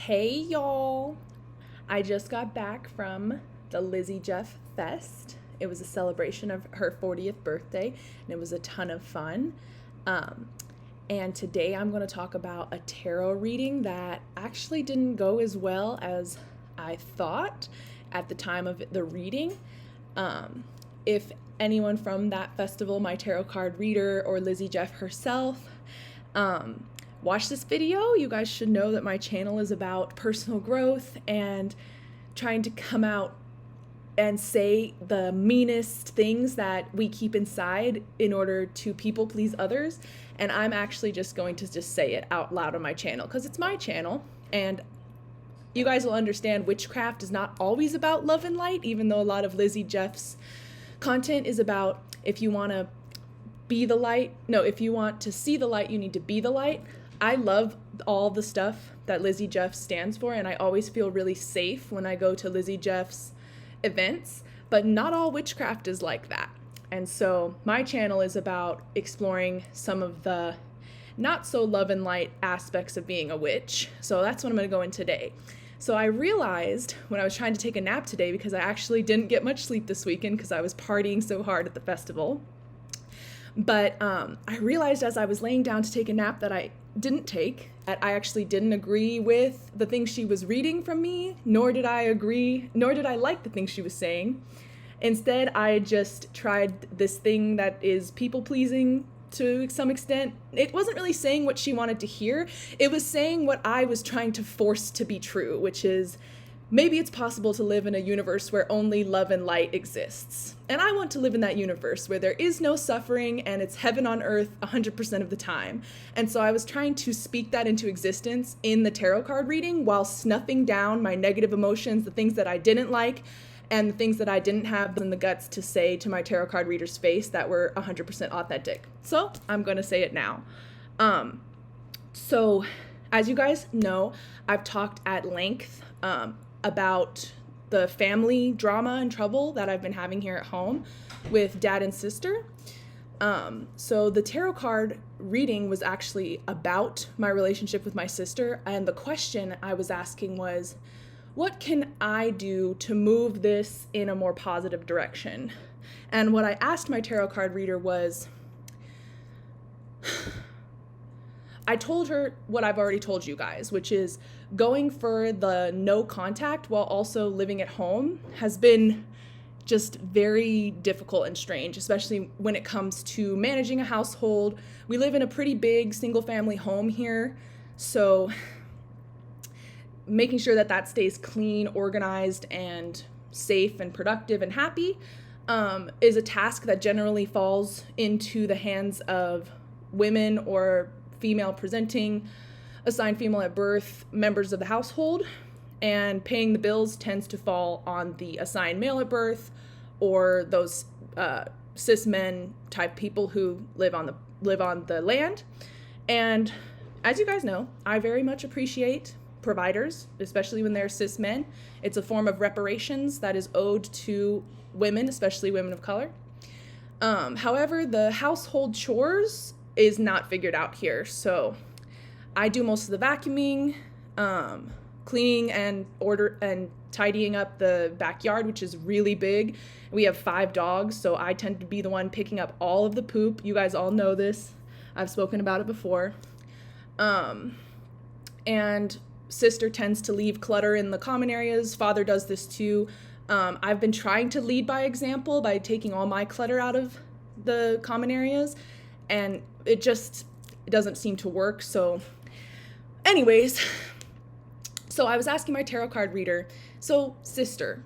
Hey y'all! I just got back from the Lizzie Jeff Fest. It was a celebration of her 40th birthday, and it was a ton of fun. Um, and today I'm going to talk about a tarot reading that actually didn't go as well as I thought at the time of the reading. If anyone from that festival, my tarot card reader, or Lizzie Jeff herself, um, watch this video, you guys should know that my channel is about personal growth and trying to come out and say the meanest things that we keep inside in order to people please others. And I'm actually just going to just say it out loud on my channel because it's my channel, and you guys will understand witchcraft is not always about love and light, even though a lot of Lizzie Jeff's content is about if you want to be the light. No, if you want to see the light, you need to be the light. I love all the stuff that Lizzie Jeff stands for, and I always feel really safe when I go to Lizzie Jeff's events, but not all witchcraft is like that. And so my channel is about exploring some of the not so love and light aspects of being a witch. So that's what I'm going to go in today. So I realized when I was trying to take a nap today, because I actually didn't get much sleep this weekend because I was partying so hard at the festival. But I realized as I was laying down to take a nap that I didn't take, that I actually didn't agree with the things she was reading from me, nor did I like the things she was saying. Instead, I just tried this thing that is people-pleasing to some extent. It wasn't really saying what she wanted to hear. It was saying what I was trying to force to be true, which is maybe it's possible to live in a universe where only love and light exists. And I want to live in that universe where there is no suffering and it's heaven on earth 100% of the time. And so I was trying to speak that into existence in the tarot card reading while snuffing down my negative emotions, the things that I didn't like, and the things that I didn't have in the guts to say to my tarot card reader's face that were 100% authentic. So I'm going to say it now. So as you guys know, I've talked at length about the family drama and trouble that I've been having here at home with dad and sister. So the tarot card reading was actually about my relationship with my sister, and the question I was asking was, what can I do to move this in a more positive direction? And what I asked my tarot card reader was, I told her what I've already told you guys, which is going for the no contact while also living at home has been just very difficult and strange, especially when it comes to managing a household. We live in a pretty big single family home here, so making sure that that stays clean, organized, and safe and productive and happy is a task that generally falls into the hands of women or female presenting, assigned female at birth members of the household, and paying the bills tends to fall on the assigned male at birth or those cis men type people who live on the land. And as you guys know, I very much appreciate providers, especially when they're cis men. It's a form of reparations that is owed to women, especially women of color. However, the household chores is not figured out here. So I do most of the vacuuming, cleaning and tidying up the backyard, which is really big. We have 5 dogs, so I tend to be the one picking up all of the poop. You guys all know this. I've spoken about it before. And sister tends to leave clutter in the common areas. Father does this too. I've been trying to lead by example by taking all my clutter out of the common areas, and it doesn't seem to work. So anyways, so I was asking my tarot card reader, so sister,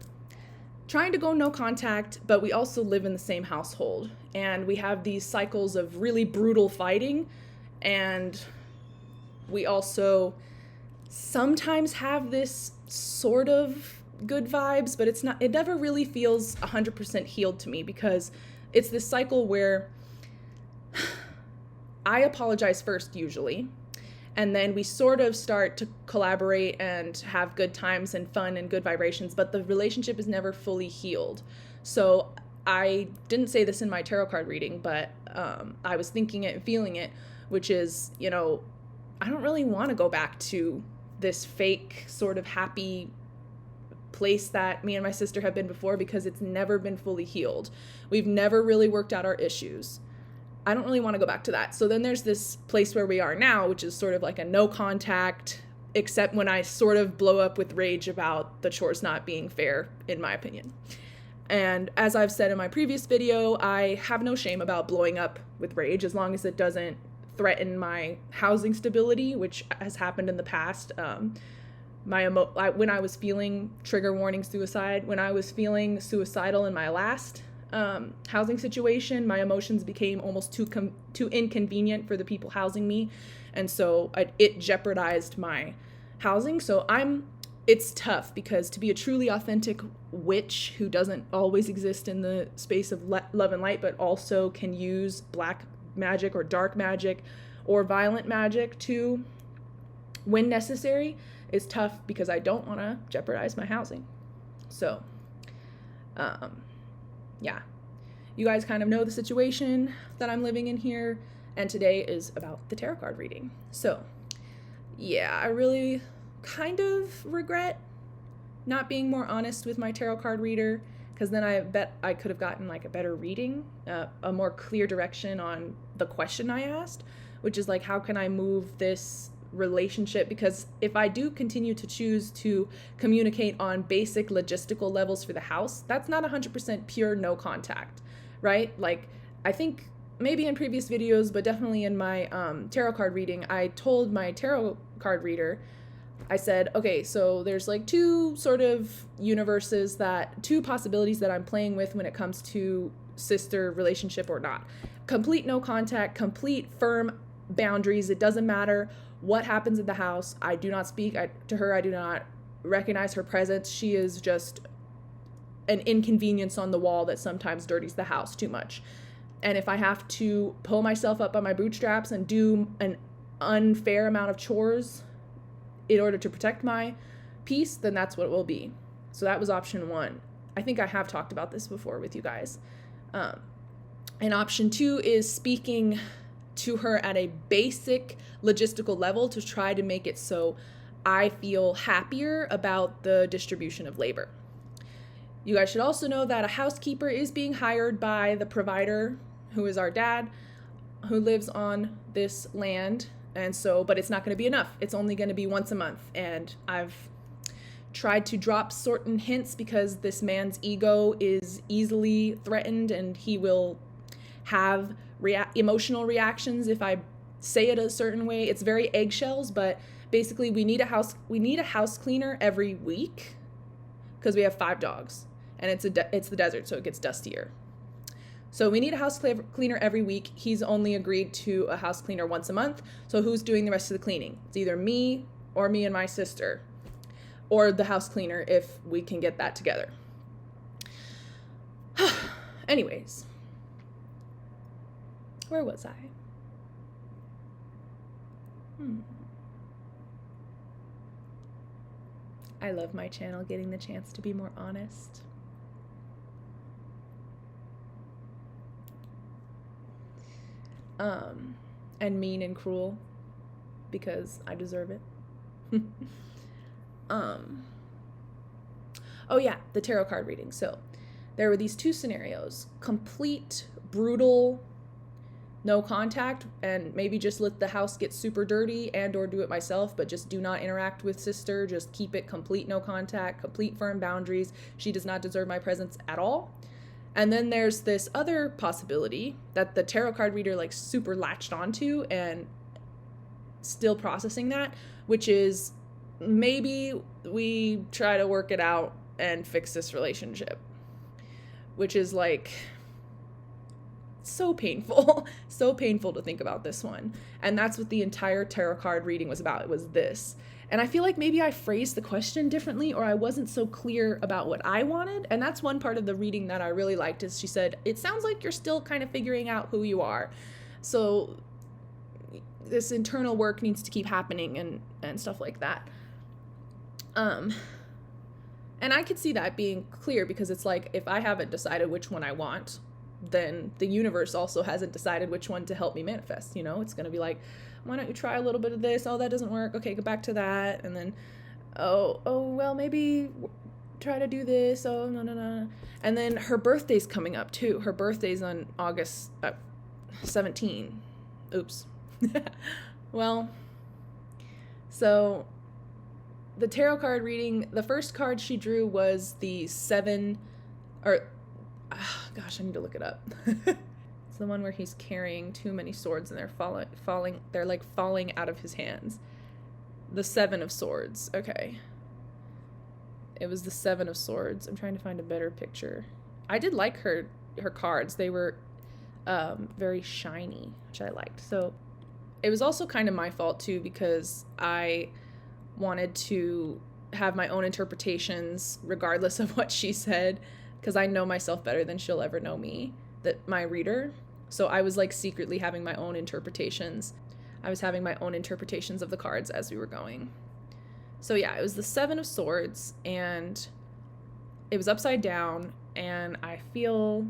trying to go no contact, but we also live in the same household, and we have these cycles of really brutal fighting, and we also sometimes have this sort of good vibes, but it never really feels 100% healed to me, because it's this cycle where I apologize first usually, and then we sort of start to collaborate and have good times and fun and good vibrations, but the relationship is never fully healed. So I didn't say this in my tarot card reading, but I was thinking it and feeling it, which is, I don't really want to go back to this fake sort of happy place that me and my sister have been before, because it's never been fully healed. We've never really worked out our issues. I don't really want to go back to that. So then there's this place where we are now, which is sort of like a no contact, except when I sort of blow up with rage about the chores not being fair, in my opinion. And as I've said in my previous video, I have no shame about blowing up with rage as long as it doesn't threaten my housing stability, which has happened in the past. When I was feeling, trigger warning, suicide, when I was feeling suicidal in my last housing situation, my emotions became almost too inconvenient for the people housing me, and so it jeopardized my housing. So it's tough, because to be a truly authentic witch who doesn't always exist in the space of love and light, but also can use black magic or dark magic or violent magic to, when necessary, is tough, because I don't want to jeopardize my housing. So yeah, you guys kind of know the situation that I'm living in here, and today is about the tarot card reading. So yeah, I really kind of regret not being more honest with my tarot card reader, because then I bet I could have gotten like a better reading, a more clear direction on the question I asked, which is like, how can I move this relationship? Because if I do continue to choose to communicate on basic logistical levels for the house, that's not 100% pure no contact, right? Like, I think maybe in previous videos, but definitely in my tarot card reading, I told my tarot card reader, I said, okay, so there's like two possibilities that I'm playing with when it comes to sister relationship or not. Complete no contact, complete firm boundaries. It doesn't matter what happens in the house. I do not speak to her. I do not recognize her presence. She is just an inconvenience on the wall that sometimes dirties the house too much. And if I have to pull myself up by my bootstraps and do an unfair amount of chores in order to protect my peace, then that's what it will be. So that was option one. I think I have talked about this before with you guys. And option two is speaking to her at a basic logistical level to try to make it so I feel happier about the distribution of labor. You guys should also know that a housekeeper is being hired by the provider, who is our dad, who lives on this land. And so, but it's not going to be enough. It's only going to be once a month. And I've tried to drop certain hints, because this man's ego is easily threatened, and he will have emotional reactions if I say it a certain way. It's very eggshells, but basically we need a house cleaner every week, because we have 5 dogs, and it's the desert, so it gets dustier. So we need a house cleaner every week. He's only agreed to a house cleaner once a month. So who's doing the rest of the cleaning? It's either me and my sister, or the house cleaner if we can get that together. Anyways, where was I? I love my channel getting the chance to be more honest. And mean and cruel, because I deserve it. Oh yeah, the tarot card reading. So there were these 2 scenarios: complete brutal no contact, and maybe just let the house get super dirty and or do it myself, but just do not interact with sister. Just keep it complete no contact, complete firm boundaries. She does not deserve my presence at all. And then there's this other possibility that the tarot card reader like super latched onto and still processing that, which is maybe we try to work it out and fix this relationship, which is like so painful, so painful to think about this one. And that's what the entire tarot card reading was about. It was this. And I feel like maybe I phrased the question differently, or I wasn't so clear about what I wanted. And that's one part of the reading that I really liked, is she said, it sounds like you're still kind of figuring out who you are. So this internal work needs to keep happening and stuff like that. And I could see that being clear, because it's like, if I haven't decided which one I want, then the universe also hasn't decided which one to help me manifest. You know, it's going to be like, why don't you try a little bit of this? Oh, that doesn't work. Okay, go back to that. And then, well, maybe try to do this. Oh, no. And then her birthday's coming up too. Her birthday's on August 17. Oops. Well, so the tarot card reading, the first card she drew was the 7, or, gosh, I need to look it up. It's the one where he's carrying too many swords and they're like falling out of his hands. The 7 of Swords. Okay. It was the 7 of Swords. I'm trying to find a better picture. I did like her cards. They were very shiny, which I liked. So it was also kind of my fault too, because I wanted to have my own interpretations regardless of what she said, because I know myself better than she'll ever know me, that my reader. So I was like secretly having my own interpretations. I was having my own interpretations of the cards as we were going. So yeah, it was the 7 of Swords, and it was upside down, and I feel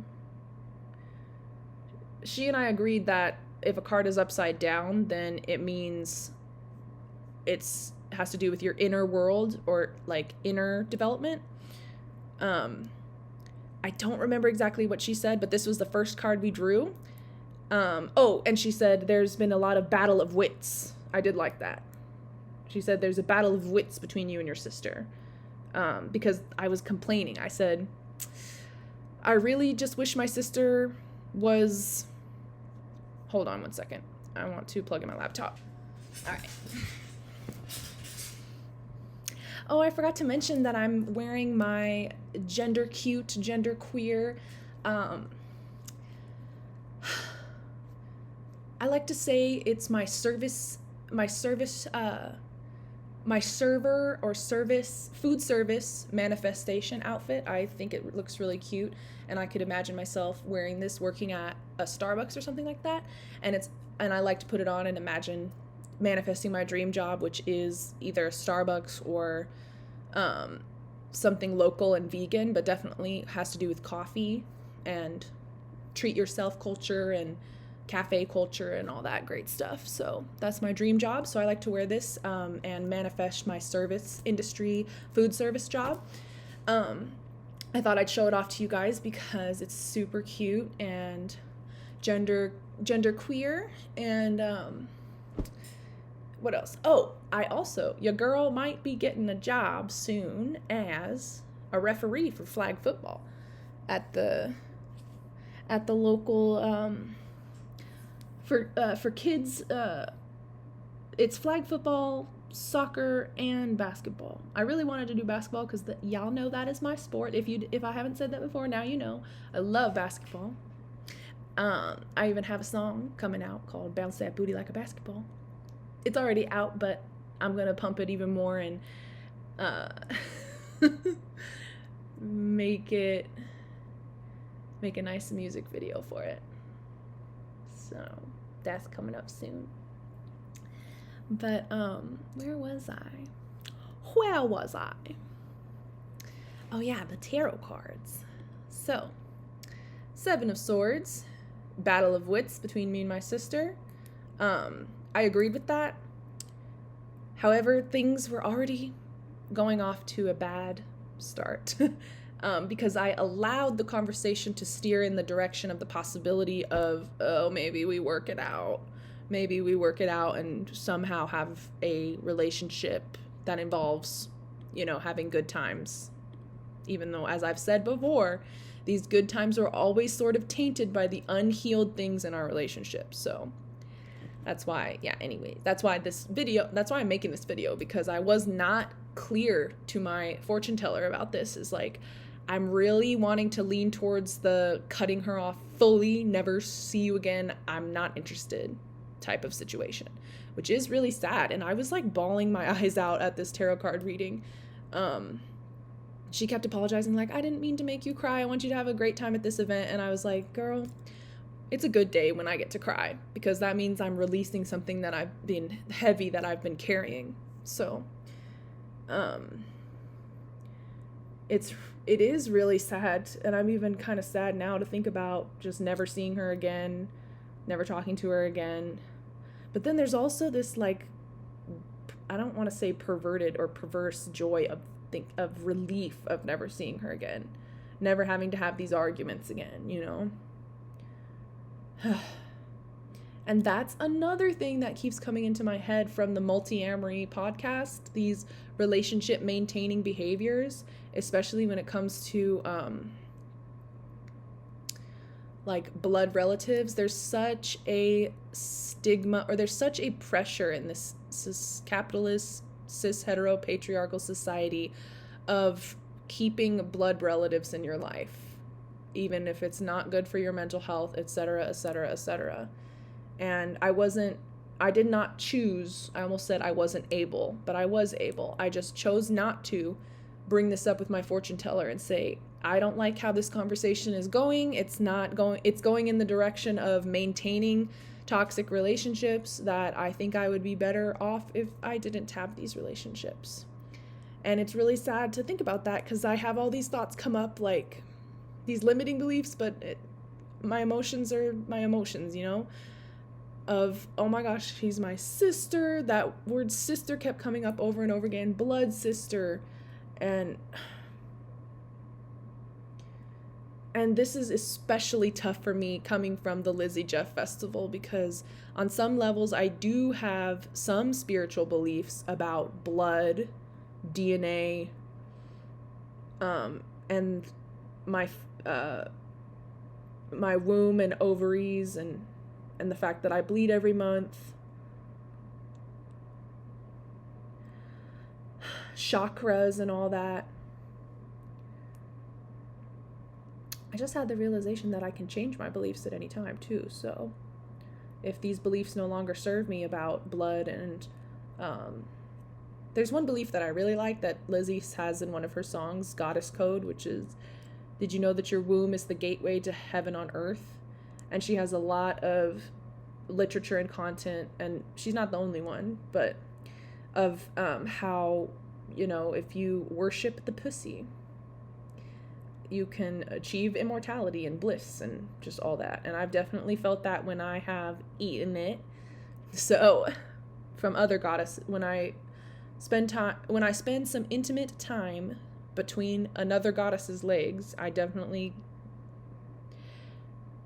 she and I agreed that if a card is upside down, then it means has to do with your inner world or like inner development. I don't remember exactly what she said, but this was the first card we drew. And she said there's been a lot of battle of wits. I did like that. She said there's a battle of wits between you and your sister. Because I was complaining. I said, I really just wish my sister was... Hold on one second. I want to plug in my laptop. All right. Oh, I forgot to mention that I'm wearing my gender cute, gender queer. I like to say it's my server or food service manifestation outfit. I think it looks really cute, and I could imagine myself wearing this working at a Starbucks or something like that. And I like to put it on and imagine manifesting my dream job, which is either Starbucks or something local and vegan, but definitely has to do with coffee and treat yourself culture and cafe culture and all that great stuff. So that's my dream job. So I like to wear this and manifest my service industry, food service job. I thought I'd show it off to you guys because it's super cute and gender queer. And what else? Oh, your girl might be getting a job soon as a referee for flag football at the local for kids. It's flag football, soccer, and basketball. I really wanted to do basketball because y'all know that is my sport. If I haven't said that before, now you know. I love basketball. I even have a song coming out called Bounce That Booty Like a Basketball. It's already out, but I'm going to pump it even more and make a nice music video for it. So that's coming up soon. But where was I? Oh yeah, the tarot cards. So 7 of Swords, battle of wits between me and my sister. I agreed with that. However, things were already going off to a bad start. Because I allowed the conversation to steer in the direction of the possibility of, maybe we work it out. Maybe we work it out and somehow have a relationship that involves, having good times. Even though, as I've said before, these good times are always sort of tainted by the unhealed things in our relationship. So that's why, that's why I'm making this video, because I was not clear to my fortune teller about this. Is like, I'm really wanting to lean towards the cutting her off fully, never see you again, I'm not interested type of situation, which is really sad. And I was like bawling my eyes out at this tarot card reading. She kept apologizing, like, I didn't mean to make you cry. I want you to have a great time at this event. And I was like, girl, it's a good day when I get to cry, because that means I'm releasing something that I've been carrying. So, it is really sad, and I'm even kind of sad now to think about just never seeing her again, never talking to her again. But then there's also this, like, I don't want to say perverted or perverse joy of relief of never seeing her again, never having to have these arguments again, you know? And that's another thing that keeps coming into my head from the Multi-Amory podcast, these relationship maintaining behaviors, especially when it comes to like blood relatives. There's such a stigma, or there's such a pressure in this capitalist, cis hetero patriarchal society of keeping blood relatives in your life, even if it's not good for your mental health, etc., etc., etc. And I did not choose, I almost said I wasn't able, but I was able. I just chose not to bring this up with my fortune teller and say, I don't like how this conversation is going. It's going in the direction of maintaining toxic relationships that I think I would be better off if I didn't have these relationships. And it's really sad to think about that, because I have all these thoughts come up, like these limiting beliefs, but my emotions are my emotions, you know? Of, oh my gosh, she's my sister. That word sister kept coming up over and over again. Blood sister. And this is especially tough for me coming from the Lizzie Jeff Festival, because on some levels I do have some spiritual beliefs about blood, DNA, and my womb and ovaries, and the fact that I bleed every month, chakras and all that. I just had the realization that I can change my beliefs at any time too. So if these beliefs no longer serve me about blood, and there's one belief that I really like that Lizzie has in one of her songs, Goddess Code, which is, did you know that your womb is the gateway to heaven on earth? And she has a lot of literature and content, and she's not the only one, but of how, you know, if you worship the pussy, you can achieve immortality and bliss and just all that. And I've definitely felt that when I have eaten it. So from other goddesses, when I spend some intimate time between another goddess's legs, I definitely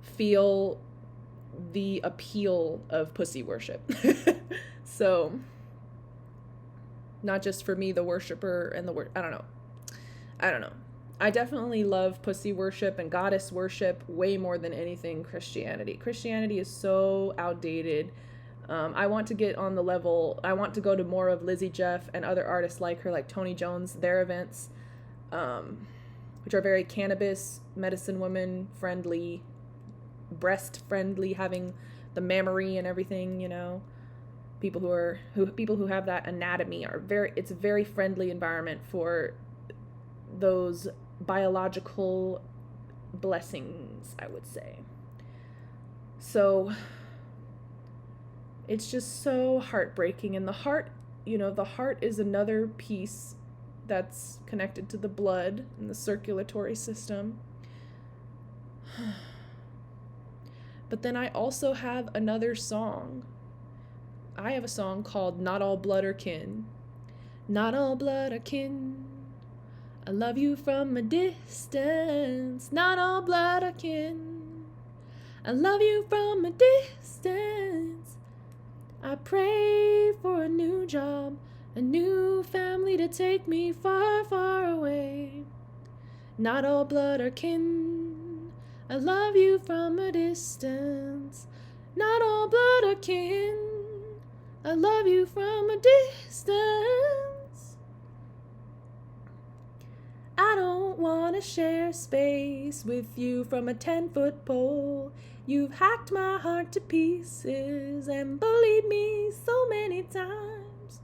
feel the appeal of pussy worship. So not just for me, the worshiper, and I don't know. I definitely love pussy worship and goddess worship way more than anything Christianity. Christianity is so outdated. I want to get on the level, I want to go to more of Lizzie Jeff and other artists like her, like Tony Jones, their events, which are very cannabis, medicine woman friendly, breast friendly, having the mammary and everything, you know. People who have that anatomy it's a very friendly environment for those biological blessings, I would say. So it's just so heartbreaking. And the heart is another piece that's connected to the blood and the circulatory system. But then I also have another song. I have a song called Not All Blood Are Kin. Not all blood are kin. I love you from a distance. Not all blood are kin. I love you from a distance. I pray for a new job, a new family to take me far, far away. Not all blood are kin. I love you from a distance. Not all blood are kin. I love you from a distance. I don't want to share space with you from a 10-foot pole. You've hacked my heart to pieces and bullied me so many times.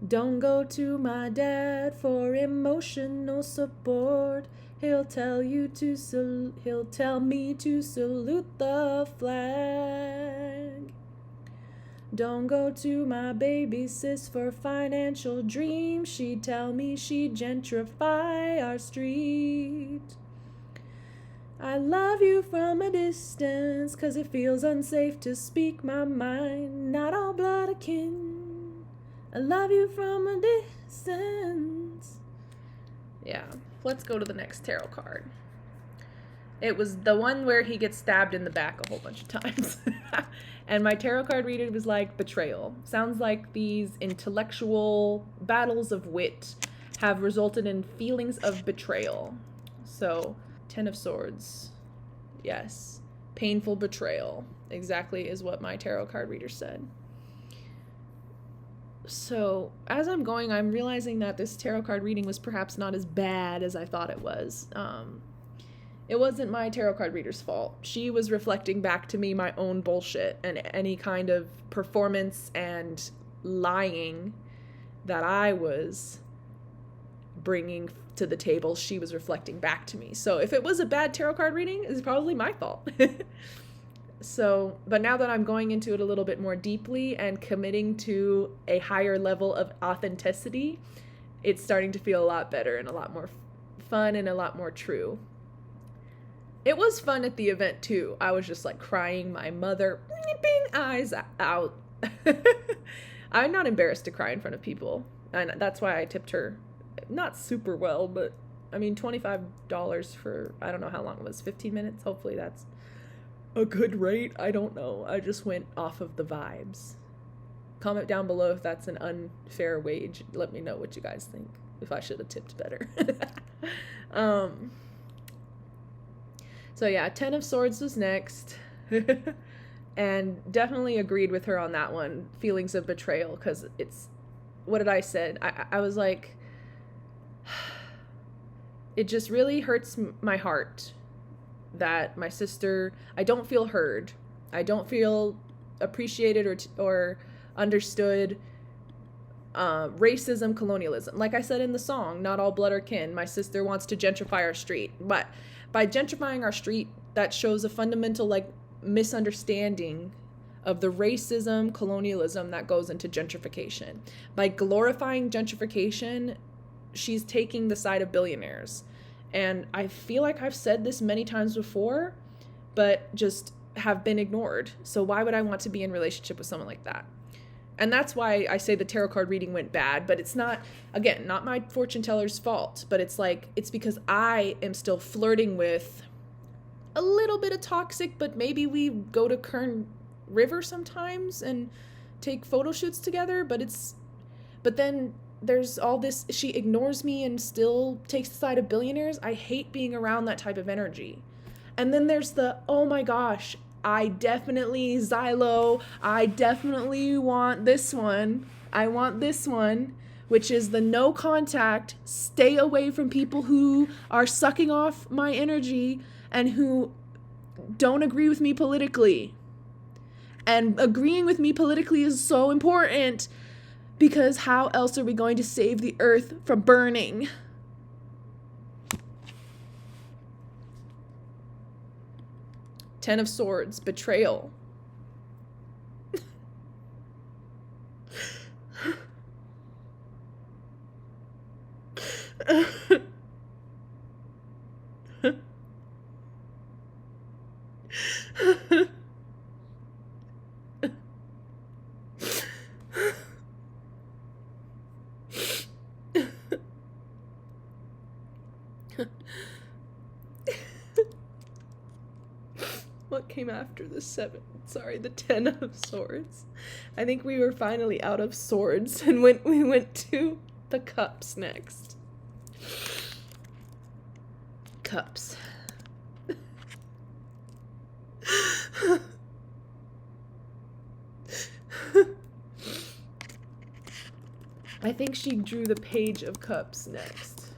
Don't go to my dad for emotional support. He'll tell me to salute the flag. Don't go to my baby sis for financial dreams. She'd tell me she'd gentrify our street. I love you from a distance, 'cause it feels unsafe to speak my mind. Not all blood akin. I love you from a distance. Yeah, let's go to the next tarot card. It was the one where he gets stabbed in the back a whole bunch of times. And my tarot card reader was like, betrayal. Sounds like these intellectual battles of wit have resulted in feelings of betrayal. So, 10 of Swords. Yes. Painful betrayal. Exactly is what my tarot card reader said. So, as I'm going, I'm realizing that this tarot card reading was perhaps not as bad as I thought it was. It wasn't my tarot card reader's fault. She was reflecting back to me my own bullshit and any kind of performance and lying that I was bringing to the table. She was reflecting back to me. So if it was a bad tarot card reading, it's probably my fault. So, but now that I'm going into it a little bit more deeply and committing to a higher level of authenticity, it's starting to feel a lot better and a lot more fun and a lot more true. It was fun at the event too. I was just like crying my mother eyes out. I'm not embarrassed to cry in front of people. And that's why I tipped her not super well, but I mean, $25 for, I don't know how long it was, 15 minutes. Hopefully that's a good rate. I don't know. I just went off of the vibes. Comment down below if that's an unfair wage. Let me know what you guys think, if I should have tipped better. So yeah, 10 of Swords was next. And definitely agreed with her on that one. Feelings of betrayal, because it's, what did I said? I was like, it just really hurts my heart that my sister, I don't feel heard. I don't feel appreciated or understood. Racism, colonialism. Like I said in the song, not all blood or kin. My sister wants to gentrify our street. But by gentrifying our street, that shows a fundamental like misunderstanding of the racism, colonialism that goes into gentrification. By glorifying gentrification, she's taking the side of billionaires. And I feel like I've said this many times before, but just have been ignored. So why would I want to be in a relationship with someone like that? And that's why I say the tarot card reading went bad, but it's not, again, not my fortune teller's fault, but it's like, it's because I am still flirting with a little bit of toxic, but maybe we go to Kern River sometimes and take photo shoots together, but then there's all this, she ignores me and still takes the side of billionaires. I hate being around that type of energy. And then there's the, oh my gosh, I definitely want this one. I want this one, which is the no contact, stay away from people who are sucking off my energy and who don't agree with me politically. And agreeing with me politically is so important, because how else are we going to save the earth from burning? Ten of Swords, betrayal. What came after the 10 of Swords? I think we were finally out of swords and we went to the cups next. Cups. I think she drew the Page of Cups next.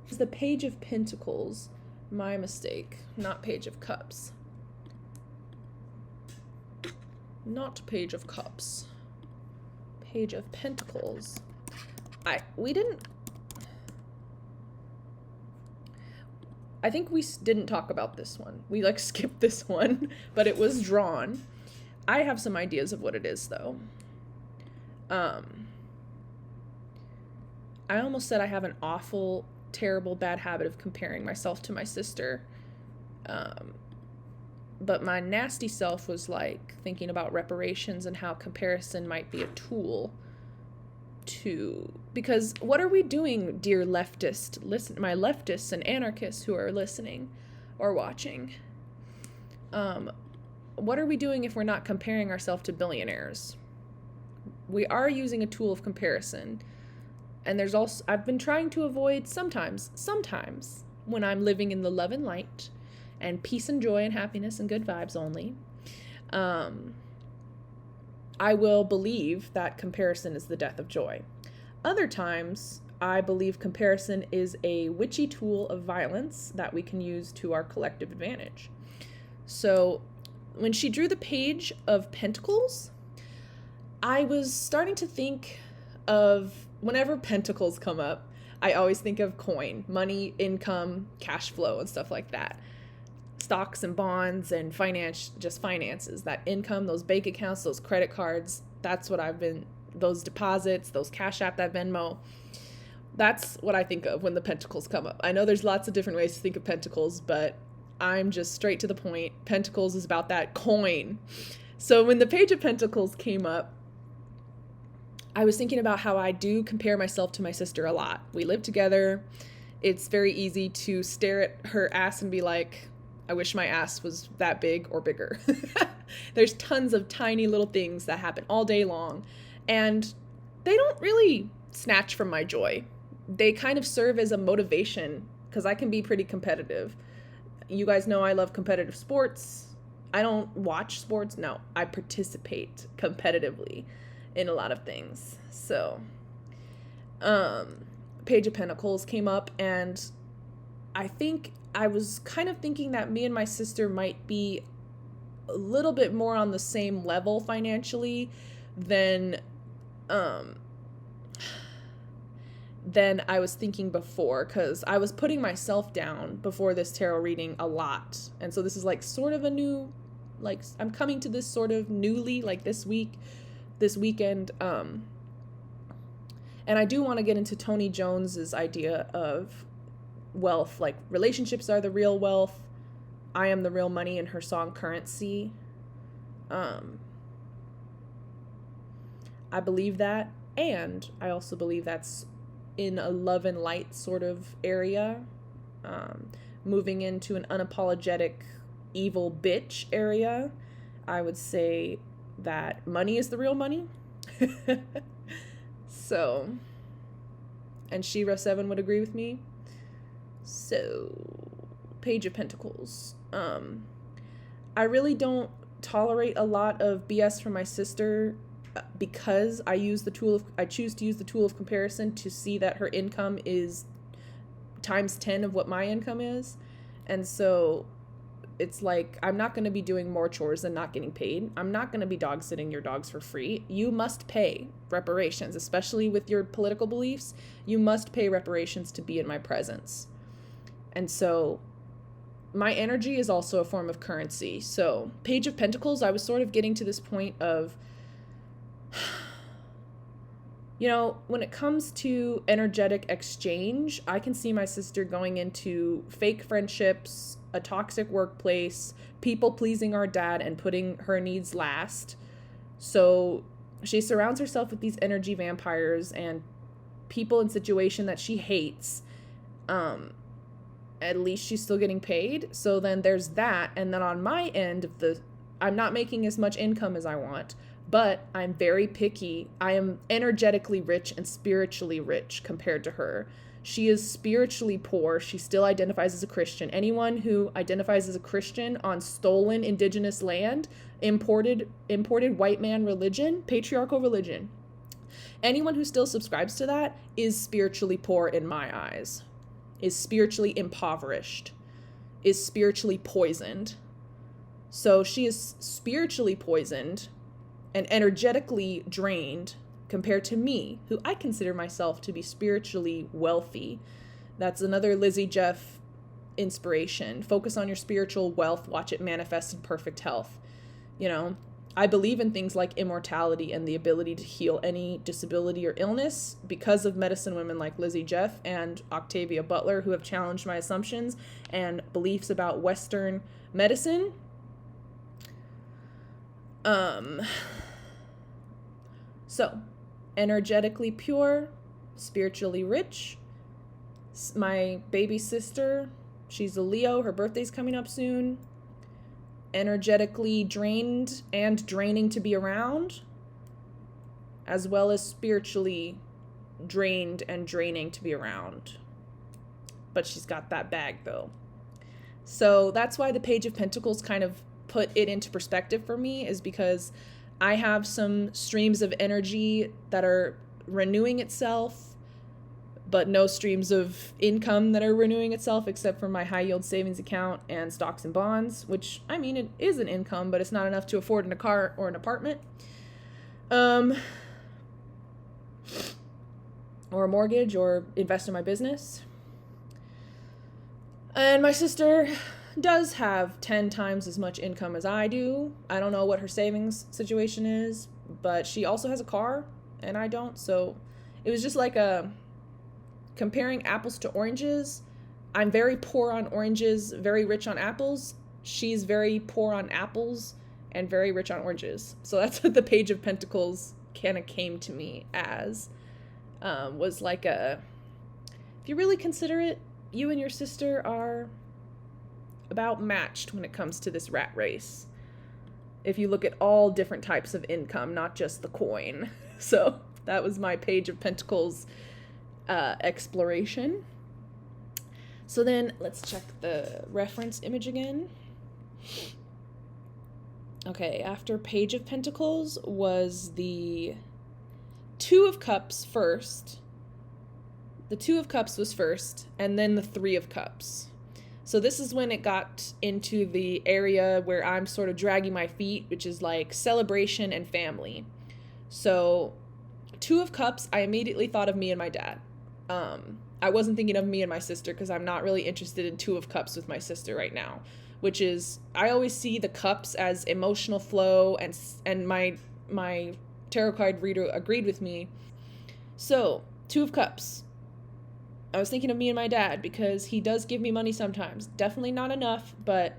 It's the Page of Pentacles. My mistake. Not Page of Cups. Not Page of Cups. Page of Pentacles. I think we didn't talk about this one. We like skipped this one, but it was drawn. I have some ideas of what it is though. Um, I almost said I have an awful, terrible, bad habit of comparing myself to my sister. But my nasty self was like thinking about reparations and how comparison might be a tool to, because what are we doing, dear my leftists and anarchists who are listening or watching? What are we doing if we're not comparing ourselves to billionaires? We are using a tool of comparison. And there's also, I've been trying to avoid sometimes when I'm living in the love and light and peace and joy and happiness and good vibes only, I will believe that comparison is the death of joy. Other times, I believe comparison is a witchy tool of violence that we can use to our collective advantage. So when she drew the Page of Pentacles, I was starting to think of, whenever pentacles come up, I always think of coin, money, income, cash flow, and stuff like that. Stocks and bonds and finances, that income, those bank accounts, those credit cards, that's what those deposits, those Cashapp, that Venmo. That's what I think of when the pentacles come up. I know there's lots of different ways to think of pentacles, but I'm just straight to the point. Pentacles is about that coin. So when the Page of Pentacles came up, I was thinking about how I do compare myself to my sister a lot. We live together. It's very easy to stare at her ass and be like, I wish my ass was that big or bigger. There's tons of tiny little things that happen all day long, and they don't really snatch from my joy. They kind of serve as a motivation, because I can be pretty competitive. You guys know I love competitive sports. I don't watch sports. No, I participate competitively in a lot of things. So, Page of Pentacles came up, and I think I was kind of thinking that me and my sister might be a little bit more on the same level financially than I was thinking before, because I was putting myself down before this tarot reading a lot. And so this is like sort of a new, like I'm coming to this sort of newly, like this weekend. And I do want to get into Tony Jones's idea of wealth, like relationships are the real wealth. I am the real money in her song Currency. I believe that. And I also believe that's in a love and light sort of area. Moving into an unapologetic evil bitch area, I would say that money is the real money. So, and Shira 7 would agree with me. So, Page of Pentacles. I really don't tolerate a lot of BS from my sister, because I choose to use the tool of comparison to see that her income is times 10 of what my income is. And so it's like, I'm not going to be doing more chores than not getting paid. I'm not going to be dog sitting your dogs for free. You must pay reparations, especially with your political beliefs. You must pay reparations to be in my presence. And so my energy is also a form of currency. So Page of Pentacles, I was sort of getting to this point of, you know, when it comes to energetic exchange, I can see my sister going into fake friendships, a toxic workplace, people pleasing our dad and putting her needs last. So she surrounds herself with these energy vampires and people in situation that she hates. At least she's still getting paid. So then there's that. And then on my end of I'm not making as much income as I want, but I'm very picky. I am energetically rich and spiritually rich compared to her. She is spiritually poor. She still identifies as a Christian. Anyone who identifies as a Christian on stolen indigenous land, imported white man religion, patriarchal religion, anyone who still subscribes to that is spiritually poor in my eyes, is spiritually impoverished, is spiritually poisoned. So she is spiritually poisoned and energetically drained compared to me, who I consider myself to be spiritually wealthy. That's another Lizzie Jeff inspiration. Focus on your spiritual wealth. Watch it manifest in perfect health. You know, I believe in things like immortality and the ability to heal any disability or illness because of medicine women like Lizzie Jeff and Octavia Butler, who have challenged my assumptions and beliefs about Western medicine. So, energetically pure, spiritually rich. My baby sister, she's a Leo. Her birthday's coming up soon. Energetically drained and draining to be around, as well as spiritually drained and draining to be around. But she's got that bag though. So that's why the Page of Pentacles kind of put it into perspective for me, is because I have some streams of energy that are renewing itself, but no streams of income that are renewing itself except for my high yield savings account and stocks and bonds, which, I mean, it is an income, but it's not enough to afford a car or an apartment. Or a mortgage, or invest in my business. And my sister does have 10 times as much income as I do. I don't know what her savings situation is, but she also has a car and I don't. So it was just like comparing apples to oranges. I'm very poor on oranges, very rich on apples. She's very poor on apples and very rich on oranges. So that's what the Page of Pentacles kind of came to me as. Was like if you really consider it, you and your sister are about matched when it comes to this rat race. If you look at all different types of income, not just the coin. So that was my Page of Pentacles exploration. So then let's check the reference image again. Okay, after Page of Pentacles was the Two of Cups first. The Two of Cups was first, and then the Three of Cups. So this is when it got into the area where I'm sort of dragging my feet, which is like celebration and family. So Two of Cups, I immediately thought of me and my dad. I wasn't thinking of me and my sister because I'm not really interested in Two of Cups with my sister right now, which is, I always see the cups as emotional flow, and my tarot card reader agreed with me. So Two of Cups, I was thinking of me and my dad because he does give me money sometimes. Definitely not enough, but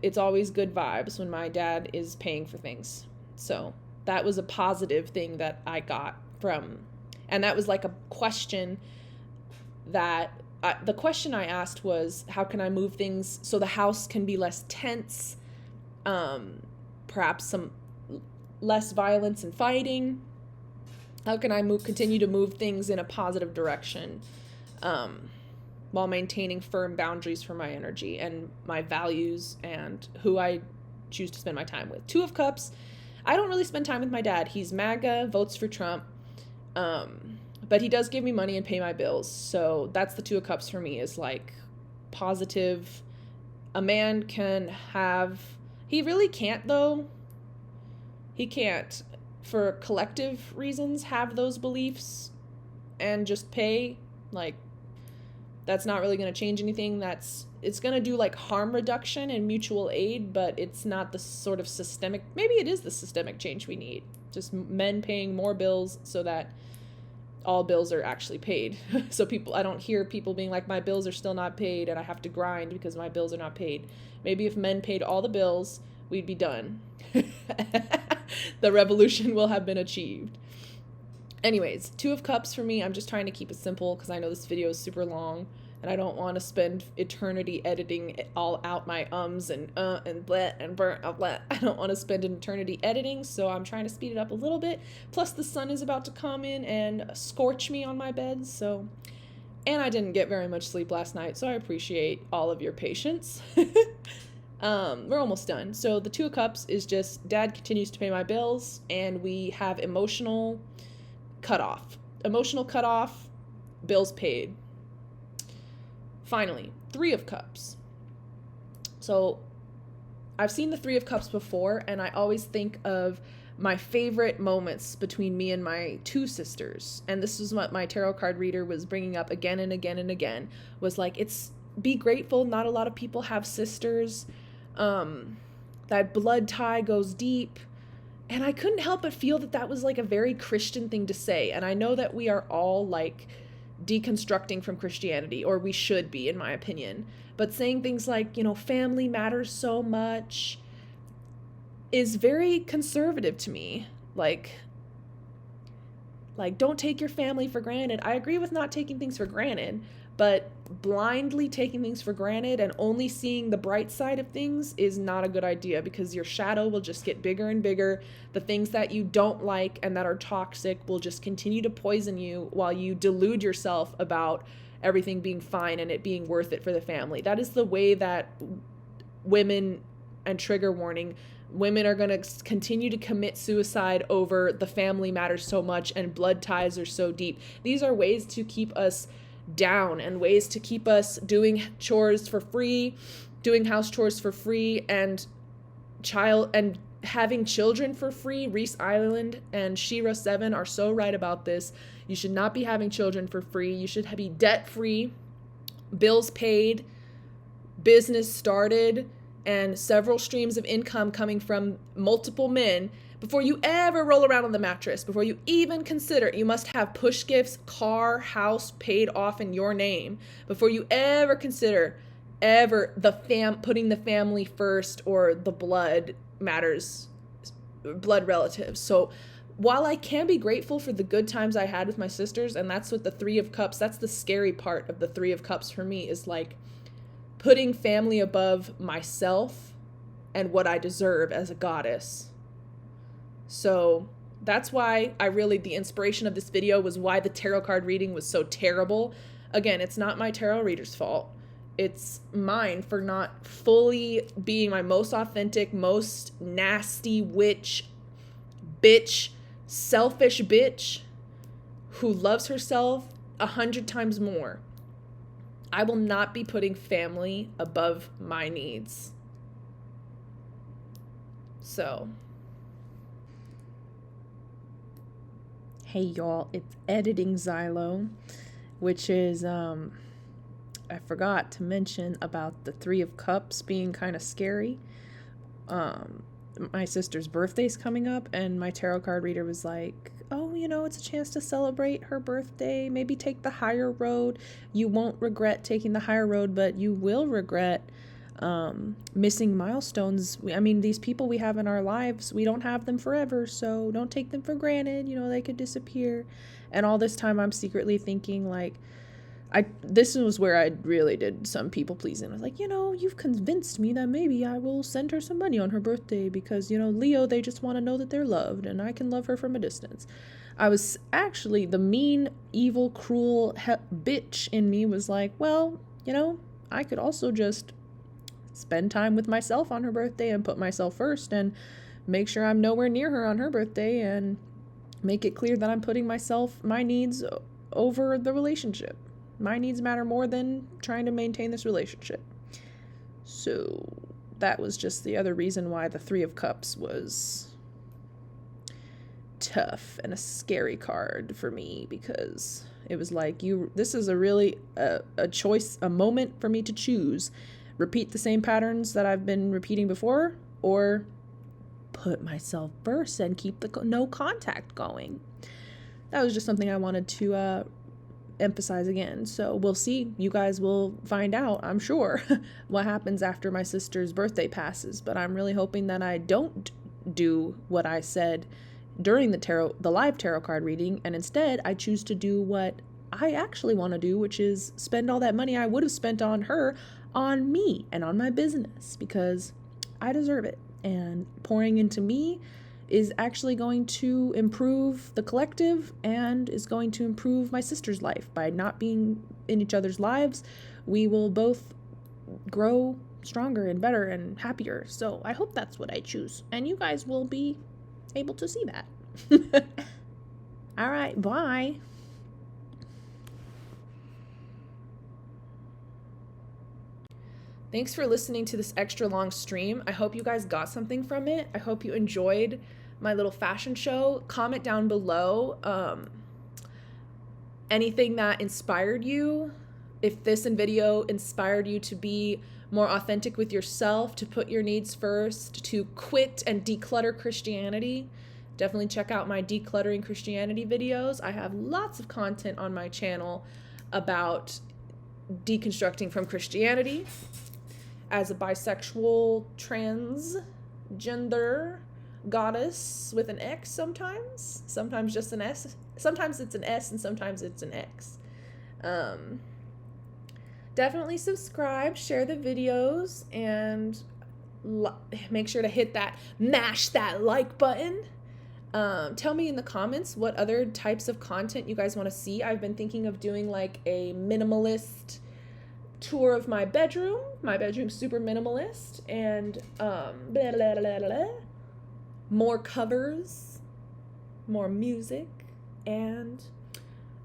it's always good vibes when my dad is paying for things. So that was a positive thing that I got from, and that was like a question that, the question I asked was, how can I move things so the house can be less tense, perhaps some less violence and fighting? How can I continue to move things in a positive direction, while maintaining firm boundaries for my energy and my values and who I choose to spend my time with? Two of Cups, I don't really spend time with my dad. He's MAGA, votes for Trump, but he does give me money and pay my bills. So that's the Two of Cups for me, is like positive. A man can have, he really can't though. He can't, for collective reasons, have those beliefs and just pay. Like, that's not really going to change anything. It's going to do like harm reduction and mutual aid, but it's not the sort of systemic, maybe it is the systemic change we need. Just men paying more bills so that all bills are actually paid. So I don't hear people being like, my bills are still not paid and I have to grind because my bills are not paid. Maybe if men paid all the bills, we'd be done. The revolution will have been achieved. Anyways, Two of Cups for me, I'm just trying to keep it simple because I know this video is super long and I don't want to spend eternity editing it all out, my ums and bleh and burnt of bleh. I don't want to spend an eternity editing, so I'm trying to speed it up a little bit. Plus the sun is about to come in and scorch me on my bed, so, and I didn't get very much sleep last night, so I appreciate all of your patience. We're almost done. So the Two of Cups is just, dad continues to pay my bills and we have emotional cutoff. Emotional cutoff, bills paid. Finally, Three of Cups. So I've seen the Three of Cups before, and I always think of my favorite moments between me and my two sisters. And this is what my tarot card reader was bringing up again and again and again, was like, be grateful. Not a lot of people have sisters. That blood tie goes deep. And I couldn't help but feel that that was like a very Christian thing to say. And I know that we are all like deconstructing from Christianity, or we should be, in my opinion. But saying things like, you know, family matters so much is very conservative to me. Like don't take your family for granted. I agree with not taking things for granted, but blindly taking things for granted and only seeing the bright side of things is not a good idea, because your shadow will just get bigger and bigger. The things that you don't like and that are toxic will just continue to poison you while you delude yourself about everything being fine and it being worth it for the family. That is the way that women, and trigger warning, women are going to continue to commit suicide over the family matters so much and blood ties are so deep. These are ways to keep us down and ways to keep us doing chores for free, doing house chores for free, and having children for free. Reese Island and Shira7 are so right about this. You should not be having children for free. You should be debt free, bills paid, business started, and several streams of income coming from multiple men before you ever roll around on the mattress. Before you even consider, you must have push gifts, car, house paid off in your name before you ever consider putting the family first or the blood matters, blood relatives. So while I can be grateful for the good times I had with my sisters, and that's what the Three of Cups, that's the scary part of the Three of Cups for me, is like putting family above myself and what I deserve as a goddess. So that's why the inspiration of this video was why the tarot card reading was so terrible. Again, it's not my tarot reader's fault. It's mine for not fully being my most authentic, most nasty witch, bitch, selfish bitch who loves herself 100 times more. I will not be putting family above my needs. So, hey y'all, it's editing Xylo, which is, I forgot to mention about the Three of Cups being kind of scary. My sister's birthday's coming up, and my tarot card reader was like, oh, you know, it's a chance to celebrate her birthday. Maybe take the higher road. You won't regret taking the higher road, but you will regret missing milestones. I mean, these people we have in our lives, we don't have them forever, so don't take them for granted. You know, they could disappear. And all this time I'm secretly thinking like, this was where I really did some people pleasing. I was like, you know, you've convinced me that maybe I will send her some money on her birthday because, you know, Leo, they just want to know that they're loved and I can love her from a distance. I was actually, the mean, evil, cruel bitch in me was like, well, you know, I could also just spend time with myself on her birthday and put myself first and make sure I'm nowhere near her on her birthday and make it clear that I'm putting my needs over the relationship. My needs matter more than trying to maintain this relationship. So that was just the other reason why the Three of Cups was tough and a scary card for me, because it was like, this is a really a choice, a moment for me to choose. Repeat the same patterns that I've been repeating before, or put myself first and keep the no contact going. That was just something I wanted to emphasize again. So we'll see. You guys will find out, I'm sure, what happens after my sister's birthday passes. But I'm really hoping that I don't do what I said during the live tarot card reading, and instead I choose to do what I actually want to do, which is spend all that money I would have spent on her on me and on my business, because I deserve it. And pouring into me is actually going to improve the collective and is going to improve my sister's life. By not being in each other's lives, we will both grow stronger and better and happier. So I hope that's what I choose, and you guys will be able to see that. All right, bye. Thanks for listening to this extra long stream. I hope you guys got something from it. I hope you enjoyed my little fashion show. Comment down below anything that inspired you. If this video inspired you to be more authentic with yourself, to put your needs first, to quit and declutter Christianity, definitely check out my decluttering Christianity videos. I have lots of content on my channel about deconstructing from Christianity as a bisexual transgender goddess with an X sometimes just an S, sometimes it's an S, and sometimes it's an X. Definitely subscribe, share the videos, and make sure to mash that like button. Tell me in the comments what other types of content you guys want to see. I've been thinking of doing like a minimalist tour of my bedroom. My bedroom's super minimalist, and more covers, more music, and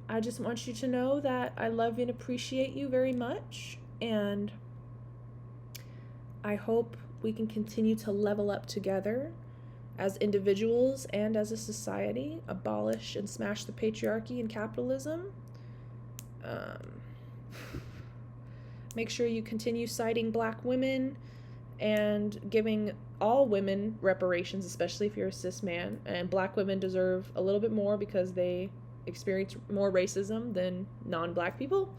I just want you to know that I love you and appreciate you very much, and I hope we can continue to level up together as individuals and as a society, abolish and smash the patriarchy and capitalism. Make sure you continue citing Black women and giving all women reparations, especially if you're a cis man. And Black women deserve a little bit more because they experience more racism than non-Black people.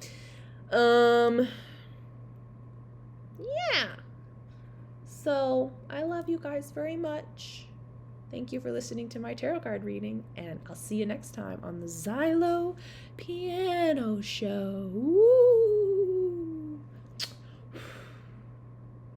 Yeah. So I love you guys very much. Thank you for listening to my tarot card reading, and I'll see you next time on the xylopiano show. Woo!